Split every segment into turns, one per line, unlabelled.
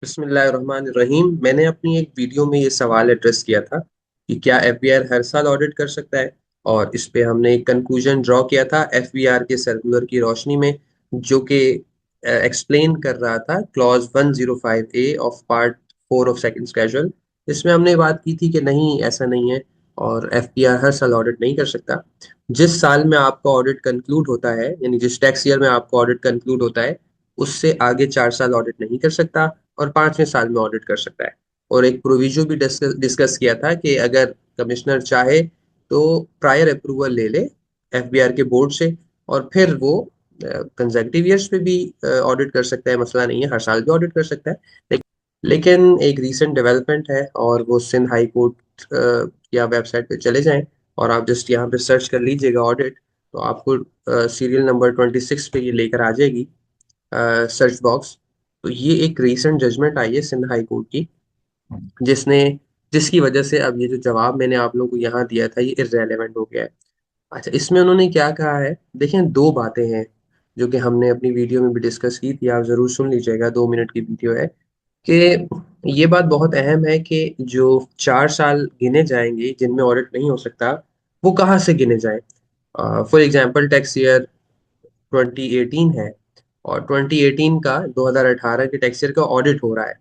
बिस्मिल्लाहिर्रहमानिर्रहीम। मैंने अपनी एक वीडियो में ये सवाल एड्रेस किया था कि क्या एफबीआर हर साल ऑडिट कर सकता है, और इस पे हमने एक कंक्लूजन ड्रॉ किया था एफबीआर के सर्कुलर की रोशनी में, जो कि एक्सप्लेन कर रहा था clause 105 A of part 4 of second schedule. इसमें हमने बात की थी कि नहीं, ऐसा नहीं है और एफबीआर हर साल ऑडिट नहीं कर सकता। जिस साल में आपका ऑडिट कंक्लूड होता है, यानी जिस टैक्स ईयर में आपका ऑडिट कंक्लूड होता है, उससे आगे 4 साल ऑडिट नहीं कर सकता और 5वें साल में ऑडिट कर सकता है। और एक प्रोविजो भी डिस्कस किया था कि अगर कमिश्नर चाहे तो प्रायर अप्रूवल ले ले एफबीआर के बोर्ड से, और फिर वो कंसेक्यूटिव ईयर्स पे भी ऑडिट कर सकता है, मसला नहीं है, हर साल भी ऑडिट कर सकता है। लेकिन एक रीसेंट डेवलपमेंट है, और वो सिंध हाई कोर्ट या वेबसाइट पे चले जाएं और आप जस्ट यहाँ पे सर्च कर लीजिएगा ऑडिट, तो आपको सीरियल नंबर 26 पे ये लेकर आ जाएगी सर्च बॉक्स। तो ये एक रीसेंट जजमेंट आई है सिंध हाई कोर्ट की, जिसने जिसकी वजह से अब ये जो जवाब मैंने आप लोगों को यहाँ दिया था ये इररेलेवेंट हो गया है। अच्छा, इसमें उन्होंने क्या कहा है, देखिए दो बातें हैं जो कि हमने अपनी वीडियो में भी डिस्कस की थी, आप जरूर सुन लीजिएगा, 2 मिनट की वीडियो है। कि ये बात बहुत अहम है कि जो 4 साल गिने जाएंगे जिनमें ऑडिट नहीं हो सकता, वो कहाँ से गिने जाए। फॉर एग्जाम्पल टैक्स ईयर 2018 है, और 2018 का 2018 के टैक्स ईयर का ऑडिट हो रहा है।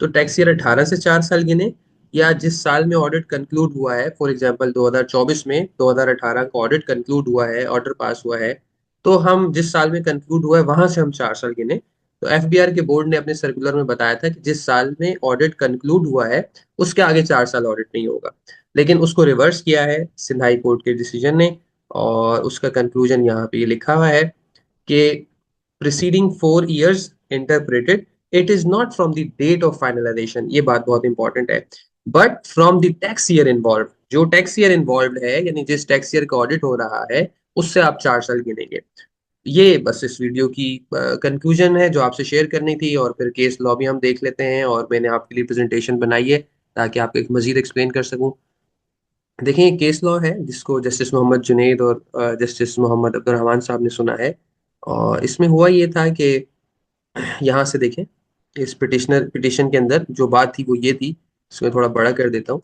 तो टैक्स ईयर 18 से 4 साल गिने, या जिस साल में ऑडिट कंक्लूड हुआ है, फॉर एग्जांपल 2024 में 2018 का ऑडिट कंक्लूड हुआ है, ऑर्डर पास हुआ है, तो हम जिस साल में कंक्लूड हुआ है वहां से हम 4 साल गिने। तो एफबीआर के बोर्ड ने अपने सर्कुलर में बताया था कि जिस साल में ऑडिट कंक्लूड हुआ है उसके आगे 4 साल ऑडिट नहीं होगा। लेकिन उसको रिवर्स किया है सिंधाई कोर्ट के डिसीजन ने, और उसका कंक्लूजन यहाँ पे लिखा हुआ है कि preceding 4 years interpreted, it is not from the date of finalization, ये बात बहुत इंपॉर्टेंट है, but from the tax year involve, जो टैक्स ईयर इन्वॉल्व है, यानी जिस टैक्स ईयर का ऑडिट हो रहा है उससे आप 4 साल गिनेंगे। ये बस इस वीडियो की कंक्लूजन है जो आपसे शेयर करनी थी, और फिर केस लॉ भी हम देख लेते हैं, और मैंने आपके लिए प्रेजेंटेशन बनाई है ताकि आपको एक मजीद एक्सप्लेन कर सकूं। देखिए, ये केस लॉ है जिसको जस्टिस मोहम्मद जुनैद और जस्टिस मोहम्मद अब्दुल रहमान साहब ने सुना है। और इसमें हुआ ये था कि यहाँ से देखें, इस पिटिशन के अंदर जो बात थी वो ये थी, इसमें थोड़ा बड़ा कर देता हूँ।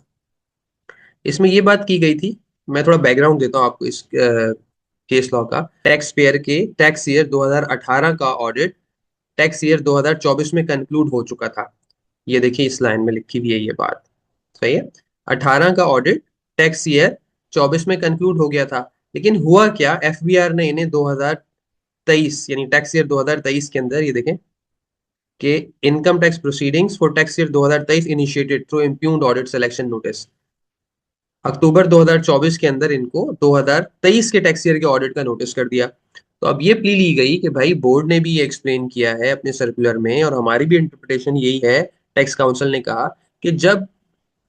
इसमें ये बात की गई थी, मैं थोड़ा बैकग्राउंड देता हूँ आपको इस केस लॉ का। टैक्स पेयर के टैक्स ईयर 2018 का ऑडिट टैक्स ईयर 2024 में कंक्लूड हो चुका था। ये देखिए, इस लाइन में लिखी हुई है ये बात, सही है। 18 का ऑडिट टैक्स ईयर 24 में कंक्लूड हो गया था। लेकिन हुआ क्या, एफबीआर ने इन्हें 2023 यानी टैक्स ईयर 2023 के अंदर, ये देखें कि income tax proceedings for tax year 2023 initiated through impugned audit selection notice, अक्टूबर 2024 के अंदर इनको 2023 के टैक्स ईयर के ऑडिट का नोटिस कर दिया। तो अब ये प्ली ली गई कि भाई बोर्ड ने भी ये एक्सप्लेन किया है अपने सर्कुलर में, और हमारी भी इंटरप्रिटेशन यही है, टैक्स काउंसिल ने कहा कि जब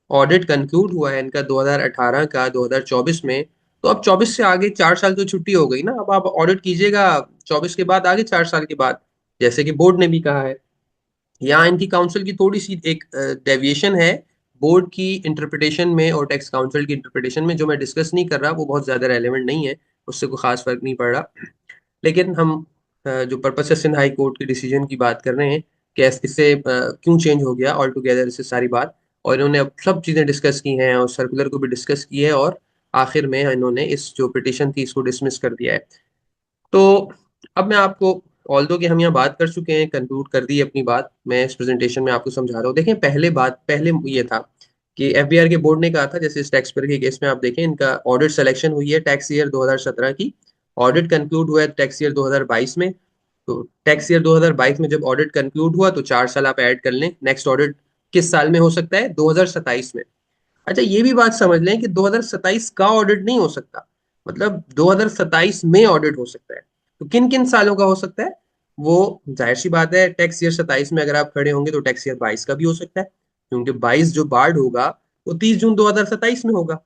ऑडिट कंक्लूड हुआ है इनका 2018 का 2024 में, तो अब 24 से आगे 4 साल तो छुट्टी हो गई ना, अब आप ऑडिट कीजिएगा 24 के बाद आगे 4 साल के बाद, जैसे कि बोर्ड ने भी कहा है। यहाँ इनकी काउंसिल की थोड़ी सी एक डेविएशन है बोर्ड की इंटरप्रिटेशन में और टैक्स काउंसिल की इंटरप्रिटेशन में, जो मैं डिस्कस नहीं कर रहा, वो बहुत ज्यादा रेलेवेंट नहीं है, उससे कोई खास फर्क नहीं पड़ रहा। लेकिन हम जो पर्पस है सिंध हाई कोर्ट के डिसीजन की बात कर रहे हैं कि इससे क्यों चेंज हो गया ऑल टुगेदर, इससे सारी बात। और इन्होंने अब सब चीज़ें डिस्कस की हैं और सर्कुलर को भी डिस्कस की है, और आखिर में इन्होंने इस जो पिटिशन थी इसको डिसमिस कर दिया है। तो अब मैं आपको, ऑल्दो कि हम यहाँ बात कर चुके हैं, कंक्लूड कर दी अपनी बात, मैं इस प्रेजेंटेशन में आपको समझा रहा हूँ। देखें, पहले ये था कि एफबीआर के बोर्ड ने कहा था, जैसे इस टैक्स पेयर के केस में आप देखें, इनका ऑडिट सिलेक्शन हुई है टैक्स ईयर 2017 की, ऑडिट कंक्लूड हुआ है टैक्स ईयर 2022 में। तो टैक्स ईयर 2022 में जब ऑडिट कंक्लूड हुआ तो 4 साल आप ऐड कर लें, नेक्स्ट ऑडिट किस साल में हो सकता है, 2027 में। अच्छा, ये भी बात समझ लें कि 2027 का ऑडिट नहीं हो सकता, मतलब 2027 में ऑडिट हो सकता है। तो किन किन सालों का हो सकता है, वो जाहिर सी बात है, टैक्स ईयर 27 में अगर आप खड़े होंगे तो टैक्स ईयर 22 का भी हो सकता है, क्योंकि 22 जो बार्ड होगा वो 30 जून 2027 में होगा।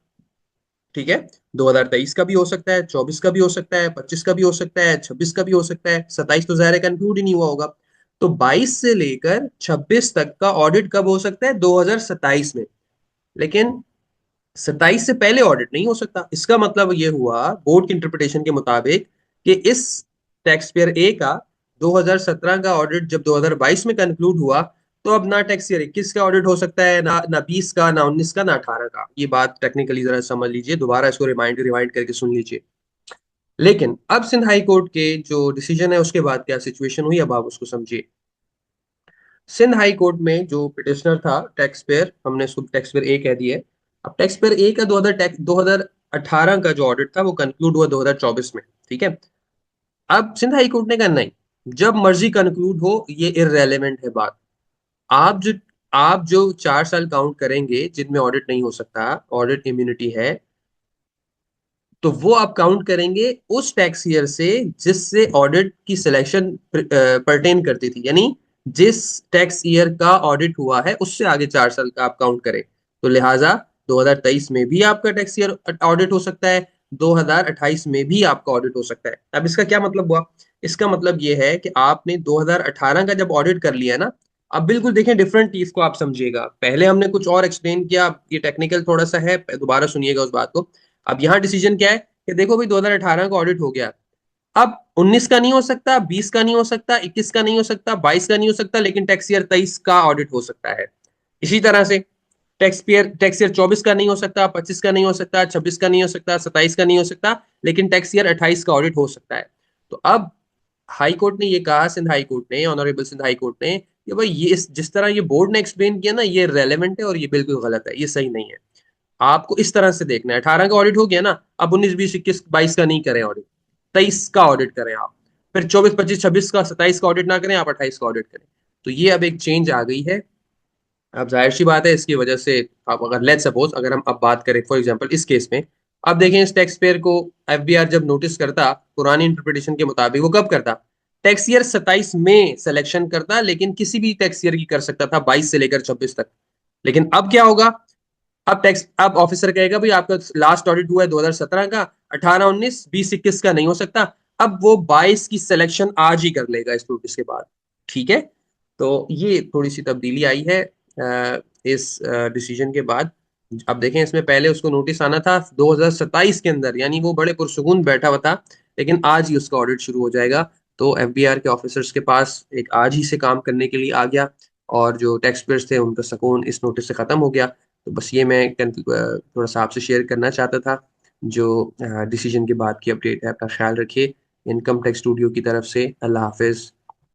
ठीक है, 2023 का भी हो सकता है, 24 का भी हो सकता है, 25 का भी हो सकता है, 26 का भी हो सकता है, 27 तो ज़ाहिर है कंक्लूड ही नहीं हुआ होगा। तो 22 से लेकर 26 तक का ऑडिट कब हो सकता है, 2027 में। लेकिन 27 से पहले ऑडिट नहीं हो सकता। इसका मतलब ये हुआ बोर्ड की इंटरप्रिटेशन के मुताबिक कि इस टैक्स पेयर ए का 2017 का ऑडिट जब 2022 में कंक्लूड हुआ, तो अब ना टैक्स ईयर 21 का ऑडिट हो सकता है, ना ना 20 का, ना 19 का, ना 18 का। ये बात टेक्निकली जरा समझ लीजिए, दोबारा इसको रिमाइंड रिवाइंड करके सुन लीजिए। लेकिन अब सिंध हाई कोर्ट के जो डिसीजन है उसके बाद क्या सिचुएशन हुई, अब आप उसको समझिए। सिंध हाई कोर्ट में जो पिटिशनर था टैक्स पेयर, हमने उसको टैक्स पेयर ए कह दिया है। अब टैक्स पेयर ए का 2018 का जो ऑडिट था वो कंक्लूड हुआ 2024 में, ठीक है। अब सिंध हाई कोर्ट ने कहा नहीं, जब मर्जी कंक्लूड हो ये इररेलेवेंट है बात। आप जो आप जो 4 साल काउंट करेंगे जिनमें ऑडिट नहीं हो सकता, ऑडिट इम्यूनिटी है, तो वो आप काउंट करेंगे उस टैक्स ईयर से जिससे ऑडिट की सिलेक्शन परटेन करती थी, यानी जिस टैक्स ईयर का ऑडिट हुआ है उससे आगे 4 साल का आप काउंट करें। तो लिहाजा 2023 में भी आपका टैक्स ईयर ऑडिट हो सकता है, 2028 में भी आपका ऑडिट हो सकता है। अब इसका क्या मतलब हुआ? इसका मतलब ये है कि आपने 2018 का जब ऑडिट कर लिया ना, अब बिल्कुल देखें डिफरेंट चीज को आप समझिएगा। पहले हमने कुछ और एक्सप्लेन किया, ये टेक्निकल थोड़ा सा है, दोबारा सुनिएगा उस बात को। अब यहाँ डिसीजन क्या है कि देखो भाई 2018 का ऑडिट हो गया, अब 19 का नहीं हो सकता, 20 का नहीं हो सकता, 21 का नहीं हो सकता, 22 का नहीं हो सकता, लेकिन टैक्स ईयर 23 का ऑडिट हो सकता है। इसी तरह से टैक्स ईयर 24 का नहीं हो सकता, 25 का नहीं हो सकता, 26 का नहीं हो सकता, 27 का नहीं हो सकता, लेकिन टैक्स ईयर 28 का ऑडिट हो सकता है। तो अब हाई कोर्ट ने ये कहा, सिंध हाई कोर्ट ने, ऑनरेबल सिंध हाई कोर्ट ने, कि भाई ये जिस तरह ये बोर्ड ने एक्सप्लेन किया ना, ये रेलेवेंट है और ये बिल्कुल गलत है, ये सही नहीं है। आपको इस तरह से देखना है, 18 का ऑडिट हो गया ना, अब 19, 20, 21, 22 का नहीं करें ऑडिट, 23 का ऑडिट करें आप। फिर 24, 25, 26 का, 27 का ऑडिट ना करें आप, 28 का ऑडिट करें। तो ये अब एक चेंज आ गई है। अब जाहिर सी बात है इसकी वजह से, आप अगर लेट सपोज अगर हम अब बात करें फॉर एग्जांपल इस केस में, अब देखें इस टैक्स पेयर को एफबीआर जब नोटिस करता, पुरानी इंटरप्रिटेशन के मुताबिक वो कब करता? टैक्स ईयर 27 में सिलेक्शन करता, लेकिन किसी भी टैक्स ईयर की कर सकता था, 22 से लेकर 26 तक। लेकिन अब क्या होगा? अब ऑफिसर कहेगा भाई आपका लास्ट ऑडिट हुआ है 2017 का, 18, 19, 20, 21 का नहीं हो सकता। अब वो 22 की सिलेक्शन आज ही कर लेगा इस नोटिस के बाद, ठीक है। तो ये थोड़ी सी तब्दीली आई है इस डिसीजन के बाद। अब देखें, इसमें पहले उसको नोटिस आना था 2027 के अंदर, यानी वो बड़े पुरसुकून बैठा हुआ था, लेकिन आज ही उसका ऑडिट शुरू हो जाएगा। तो एफबीआर के ऑफिसर्स के पास एक आज ही से काम करने के लिए आ गया, और जो टैक्स पेयर्स थे उनका सुकून इस नोटिस से खत्म हो गया। तो बस ये मैं थोड़ा सा आपसे शेयर करना चाहता था, जो डिसीजन के बाद की अपडेट है। अपना ख्याल रखिए। इनकम टैक्स स्टूडियो की तरफ से अल्लाह हाफिज।